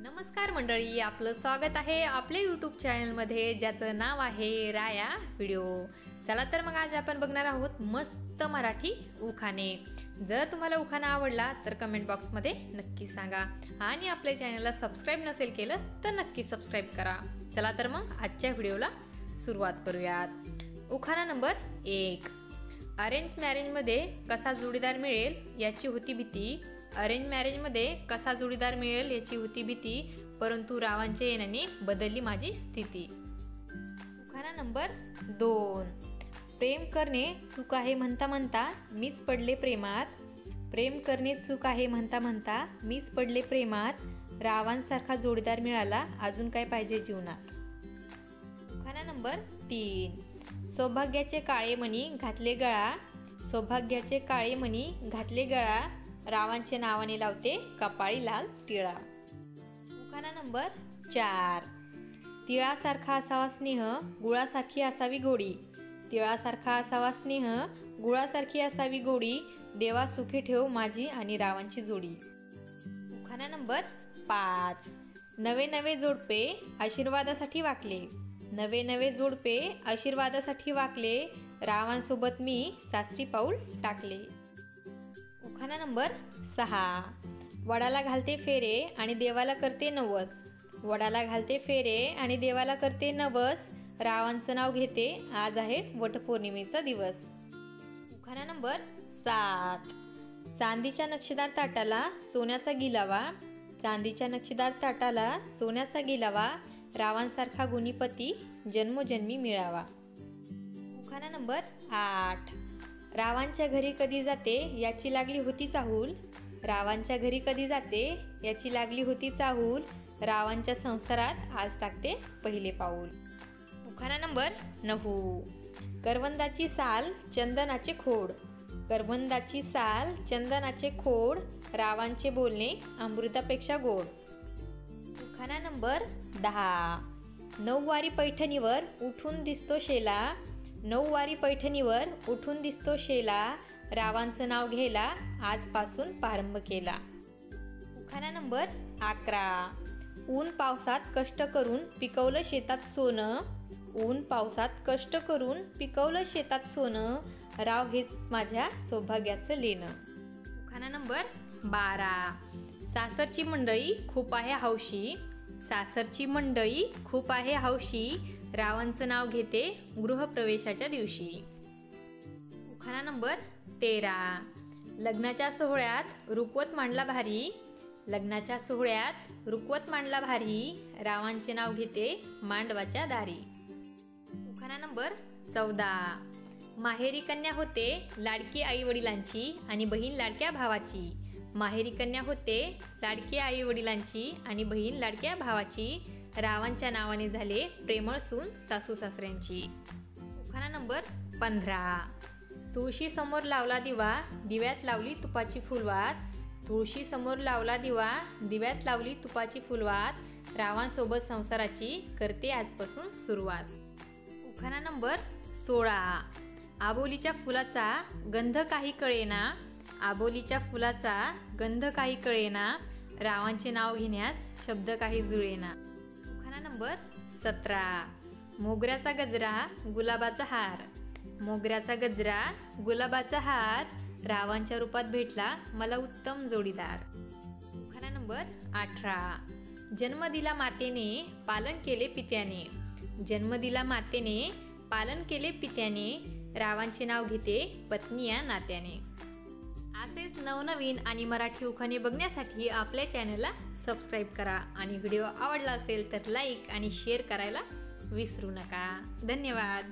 नमस्कार मंडळी, आपलं स्वागत आहे आपल्या यूट्यूब चॅनलमध्ये ज्याचं नाव आहे राया व्हिडिओ। चला तर मग आज आपण बघणार आहोत मस्त मराठी उखाणे। जर तुम्हाला उखाणा आवडला तर कमेंट बॉक्समध्ये नक्की सांगा आणि आपल्या चॅनलला सबस्क्राइब नसेल केलं तर नक्की सबस्क्राइब करा। चला तर मग आजच्या व्हिडिओला सुरुवात करूयात। उखाणा नंबर 1। अरेंज मॅरेजमध्ये कसा जोडीदार मिळेल याची होती भीती। अरेंज मॅरेजमध्ये कसा जोडीदार मिळेल याची होती भीती, परंतु रावांच्या येण्याने बदलली माझी स्थिती। उखाणा नंबर 2। प्रेम करणे चूक आहे म्हणता म्हणता मीच पडले प्रेमात। प्रेम करणे चूक आहे म्हणता म्हणता मीच पडले प्रेमात। रावांसारखा जोडीदार मिळाला अजून काय पाहिजे जीवनात। उखाणा नंबर 3। सौभाग्याचे काळे मणी घातले गळा। सौभाग्याचे काळे मणी घातले गळा। रावांच्या नावाने लावते कपाळी लाल टिळा। उखाणा नंबर 4। तिळासारखा असावा स्नेह गुळासारखी असावी गोडी। तिळासारखा असावा स्नेह गुळासारखी असावी गोडी। देवा सुखी ठेव माझी आणि रावांची जोडी। उखाणा नंबर 5। नवे नवे जोडपे आशीर्वादासाठी वाकले। नवे नवे जोडपे आशीर्वादासाठी वाकले। रावांसोबत मी सासरी पाऊल टाकले। उखाणा नंबर 6। वडाला घालते फेरे आणि देवाला करते नवस। वडाला घालते फेरे आणि देवाला करते नवस। रावांचं नाव घेते आज आहे वटपौर्णिमेचा दिवस। उखाणा नंबर 7। चांदीच्या नक्षीदार ताटाला सोन्याचा गिलावा। चांदीच्या नक्षीदार ताटाला सोन्याचा गिलावा। रावांसारखा गुणीपती जन्मोजन्मी मिळावा। उखाणा नंबर 8। रावांच्या घरी कधी जाते याची लागली होती चाहूल। रावांच्या घरी कधी जाते याची लागली होती चाहूल। रावांच्या संसारात आज टाकते पहिले पाऊल। उखाणा नंबर 9। करवंदाची साल चंदनाचे खोड। करवंदाची साल चंदनाचे खोड। रावांचे बोलणे अमृतापेक्षा गोड। उखाणा नंबर 10। नऊवारी पैठणीवर उठून दिसतो शेला। नऊवारी पैठणीवर उठून दिसतो शेला। रावांचं नाव घ्यायला आजपासून प्रारंभ केला। उखाणा नंबर 11। ऊन पावसात कष्ट करून पिकवलं शेतात सोनं। ऊन पावसात कष्ट करून पिकवलं शेतात सोनं। राव हेच माझ्या सौभाग्याचं लेणं। उखाणा नंबर 12। सासरची मंडळी खूप आहे हौशी। सासरची मंडळी खूप आहे हौशी। रावांचं नाव घेते गृहप्रवेशाच्या दिवशी। उखाणा नंबर 13। लग्नाच्या सोहळ्यात रुखवत मांडला भारी। लग्नाच्या सोहळ्यात रुखवत मांडला भारी। रावांचे नाव घेते मांडवाच्या दारी। उखाणा नंबर 14। माहेरी कन्या होते लाडकी आई वडिलांची आणि बहीण लाडक्या भावाची। माहेरी कन्या होते लाडकी आई वडिलांची आणि बहीण लाडक्या भावाची। रावांच्या नावाने झाले प्रेमळ सून सासू सासऱ्यांची। उखाणा नंबर 15। तुळशी समोर लावला दिवा दिव्यात लावली तुपाची फुलवात। तुळशी समोर लावला दिवा दिव्यात लावली तुपाची फुलवात। रावांसोबत संसाराची करते आजपासून सुरुवात। उखाणा नंबर 16। आबोलीच्या फुलाचा गंध काही कळेना। आबोलीच्या फुलाचा गंध काही कळेना। रावांचे नाव घेण्यास शब्द काही जुळेना। उखाणा नंबर 17। मोगऱ्याचा गजरा गुलाबाचा हार। मोगऱ्याचा गजरा गुलाबाचा हार। रावांच्या रूपात भेटला मला उत्तम जोडीदार। उखाणा नंबर 18। जन्म दिला मातेने पालन केले पित्याने। जन्म दिला मातेने पालन केले पित्याने। रावांचे नाव घेते पत्नी या नात्याने। असेच नवनवीन आणि मराठी उखाणे बघण्यासाठी आपल्या चॅनलला सबस्क्राइब करा आणि व्हिडिओ आवडला असेल तर लाईक आणि शेअर करायला विसरू नका। धन्यवाद।